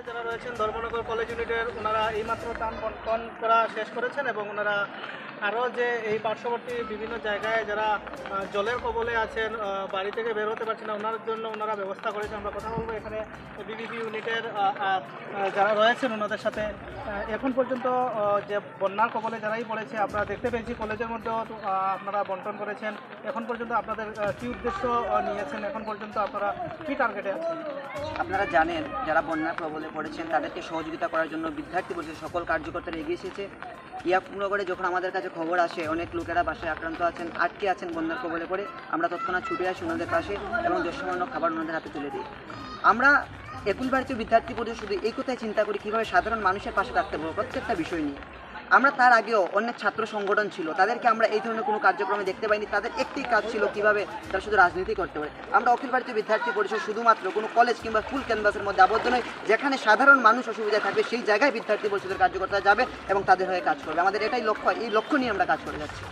যারা রয়েছেন ধর্মনগর কলেজ ইউনিটের ওনারা এইমাত্র ত্রাণ বন্টন করা শেষ করেছেন এবং ওনারা আরও যে এই পার্শ্ববর্তী বিভিন্ন জায়গায় যারা জলের কবলে আছেন, বাড়ি থেকে বের হতে পারছেন না, ওনার জন্য ওনারা ব্যবস্থা করেছেন। আমরা কথা বলবো এখানে বিবিপি ইউনিটের যারা রয়েছেন ওনাদের সাথে। এখন পর্যন্ত যে বন্যার কবলে যারাই পড়েছে আপনারা দেখতে পেয়েছি কলেজের মধ্যেও আপনারা বন্টন করেছেন। এখন পর্যন্ত আপনাদের কী উদ্দেশ্য নিয়েছেন, এখন পর্যন্ত আপনারা কী টার্গেটে আছেন? আপনারা জানেন যারা বন্যার কবলে পড়েছেন তাদেরকে সহযোগিতা করার জন্য বিদ্যার্থী পরিষদের সকল কার্যকর্তারা এগিয়ে এসেছে। ইয়াকুবনগরে যখন আমাদের কাছে খবর আসে অনেক লোকেরা বাসায় আক্রান্ত আছেন, আটকে আছেন বন্যার কবলে পড়ে, আমরা তৎক্ষণাৎ ছুটে আসি ওনাদের পাশে এবং যৎসামান্য খাবার ওনাদের হাতে তুলে দিই। আমরা একুল ভারতীয় বিদ্যার্থী পরিষদ শুধু এই কথাই চিন্তা করি কীভাবে সাধারণ মানুষের পাশে থাকতে পারবো প্রত্যেকটা বিষয় নিয়ে। আমরা তার আগেও অনেক ছাত্র সংগঠন ছিল, তাদেরকে আমরা এই ধরনের কোনো কার্যক্রমে দেখতে পাইনি। তাদের একটি কাজ ছিল কীভাবে তারা শুধু রাজনীতি করতে পারে। আমরা অখিল ভারতীয় বিদ্যার্থী পরিষদ শুধুমাত্র কোনো কলেজ কিংবা ফুল ক্যানভাসের মধ্যে আবদ্ধ নয়, যেখানে সাধারণ মানুষ অসুবিধায় থাকবে সেই জায়গায় বিদ্যার্থী পরিষদের কার্যকর্তা যাবে এবং তাদের হয়ে কাজ করবে। আমাদের এটাই লক্ষ্য, এই লক্ষ্য নিয়ে আমরা কাজ করে যাচ্ছি।